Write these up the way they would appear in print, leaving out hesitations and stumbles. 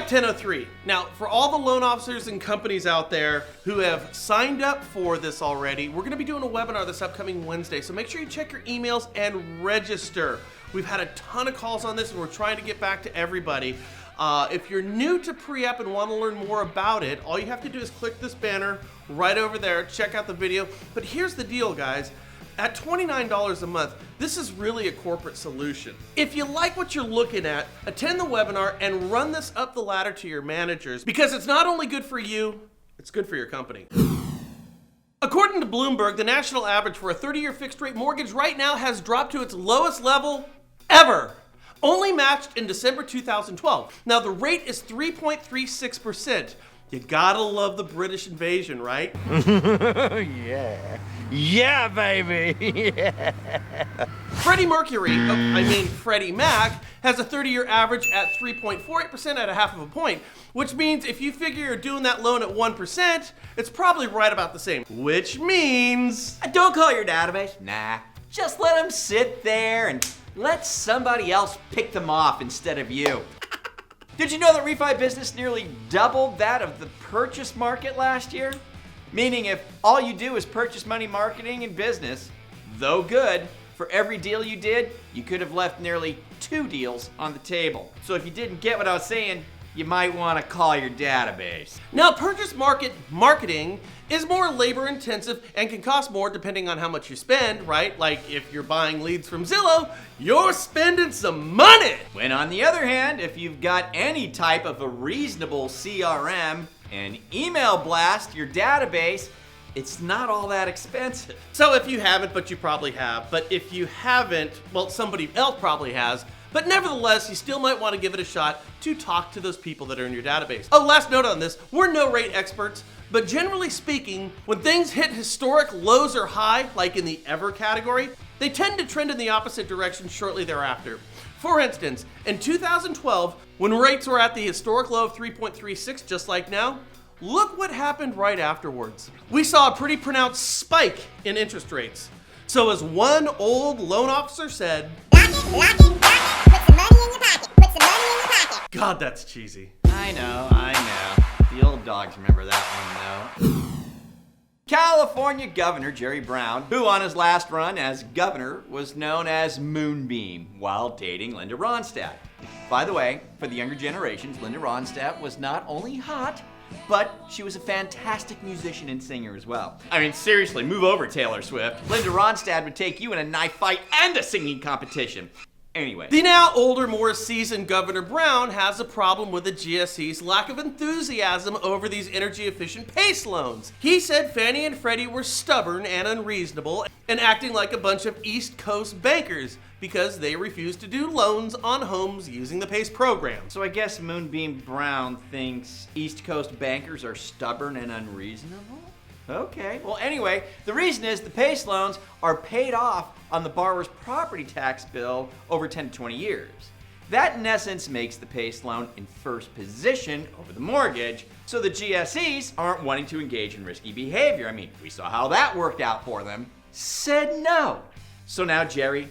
Pre-app 1003. Now, for all the loan officers and companies out there who have signed up for this already, we're going to be doing a webinar this upcoming Wednesday, so make sure you check your emails and register. We've had a ton of calls on this, and we're trying to get back to everybody. If you're new to pre-app and want to learn more about it, all you have to do is click this banner right over there, check out the video. But here's the deal, guys. At $29 a month, this is really a corporate solution. If you like what you're looking at, attend the webinar and run this up the ladder to your managers, because it's not only good for you, it's good for your company. According to Bloomberg, the national average for a 30-year fixed rate mortgage right now has dropped to its lowest level ever, only matched in December 2012. Now the rate is 3.36%. You gotta love the British invasion, right? Yeah. Yeah, baby. Yeah. Freddie Mac has a 30-year average at 3.48% at a half of a point, which means if you figure you're doing that loan at 1%, it's probably right about the same. Which means... Don't call your database. Nah. Just let them sit there and let somebody else pick them off instead of you. Did you know that refi business nearly doubled that of the purchase market last year? Meaning if all you do is purchase money marketing and business, though good, for every deal you did, you could have left nearly 2 deals on the table. So if you didn't get what I was saying, you might want to call your database. Now, purchase marketing is more labor intensive and can cost more depending on how much you spend, right? Like if you're buying leads from Zillow, you're spending some money. When on the other hand, if you've got any type of a reasonable CRM and email blast your database, it's not all that expensive. So if you haven't, but you probably have, but if you haven't, well, somebody else probably has, but nevertheless, you still might want to give it a shot to talk to those people that are in your database. Oh, last note on this, we're no rate experts, but generally speaking, when things hit historic lows or high, like in the ever category, they tend to trend in the opposite direction shortly thereafter. For instance, in 2012, when rates were at the historic low of 3.36, just like now, look what happened right afterwards. We saw a pretty pronounced spike in interest rates. So as one old loan officer said, Lock it, put some money in your pocket, put some money in your pocket. God, that's cheesy. I know. The old dogs remember that one though. California Governor Jerry Brown, who on his last run as governor was known as Moonbeam while dating Linda Ronstadt. By the way, for the younger generations, Linda Ronstadt was not only hot, but she was a fantastic musician and singer as well. I mean, seriously, move over, Taylor Swift. Linda Ronstadt would take you in a knife fight and a singing competition. Anyway. The now older, more seasoned Governor Brown has a problem with the GSE's lack of enthusiasm over these energy-efficient PACE loans. He said Fannie and Freddie were stubborn and unreasonable and acting like a bunch of East Coast bankers because they refused to do loans on homes using the PACE program. So I guess Moonbeam Brown thinks East Coast bankers are stubborn and unreasonable? Okay, well anyway, the reason is the PACE loans are paid off on the borrower's property tax bill over 10 to 20 years. That in essence makes the PACE loan in first position over the mortgage, so the GSEs aren't wanting to engage in risky behavior. I mean, we saw how that worked out for them. Said no. So now Jerry,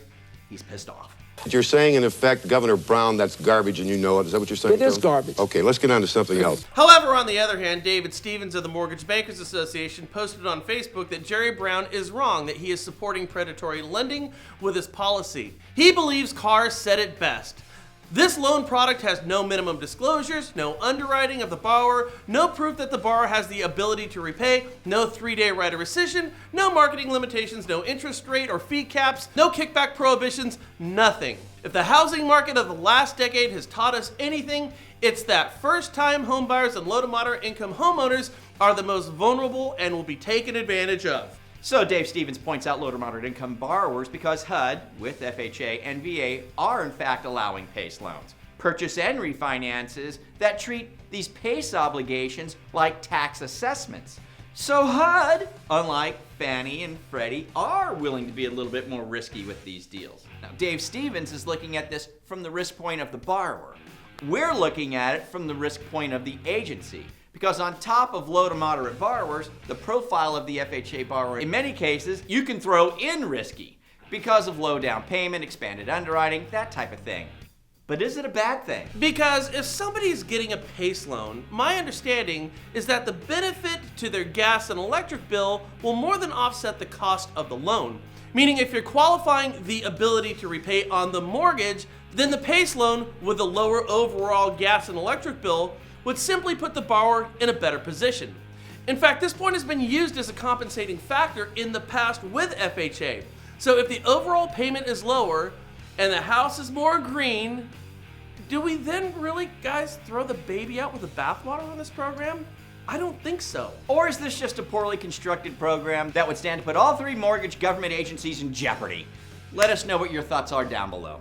he's pissed off. You're saying, in effect, Governor Brown, that's garbage and you know it. Is that what you're saying? It is garbage. Okay, let's get on to something else. However, on the other hand, David Stevens of the Mortgage Bankers Association posted on Facebook that Jerry Brown is wrong, that he is supporting predatory lending with his policy. He believes Carr said it best. This loan product has no minimum disclosures, no underwriting of the borrower, no proof that the borrower has the ability to repay, no 3-day right of rescission, no marketing limitations, no interest rate or fee caps, no kickback prohibitions, nothing. If the housing market of the last decade has taught us anything, it's that first-time homebuyers and low to moderate income homeowners are the most vulnerable and will be taken advantage of. So Dave Stevens points out low to moderate income borrowers because HUD, with FHA and VA, are in fact allowing PACE loans, purchase and refinances that treat these PACE obligations like tax assessments. So HUD, unlike Fannie and Freddie, are willing to be a little bit more risky with these deals. Now Dave Stevens is looking at this from the risk point of the borrower. We're looking at it from the risk point of the agency. Because on top of low to moderate borrowers, the profile of the FHA borrower, in many cases, you can throw in risky because of low down payment, expanded underwriting, that type of thing. But is it a bad thing? Because if somebody's getting a PACE loan, my understanding is that the benefit to their gas and electric bill will more than offset the cost of the loan. Meaning if you're qualifying the ability to repay on the mortgage, then the PACE loan with a lower overall gas and electric bill would simply put the borrower in a better position. In fact, this point has been used as a compensating factor in the past with FHA. So if the overall payment is lower and the house is more green, do we then really, guys, throw the baby out with the bathwater on this program? I don't think so. Or is this just a poorly constructed program that would stand to put all 3 mortgage government agencies in jeopardy? Let us know what your thoughts are down below.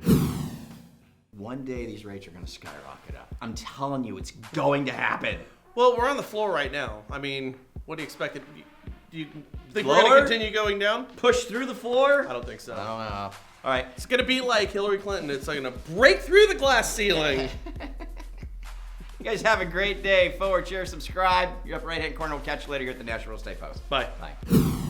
One day these rates are going to skyrocket up. I'm telling you, it's going to happen. Well, we're on the floor right now. I mean, what do you expect? Do you think we're Floor? going to continue going down? Push through the floor? I don't think so. I don't know. All right. It's going to be like Hillary Clinton. It's going to break through the glass ceiling. You guys have a great day. Forward, share, subscribe. Your upper right-hand corner will catch you later here at the National Real Estate Post. Bye. Bye.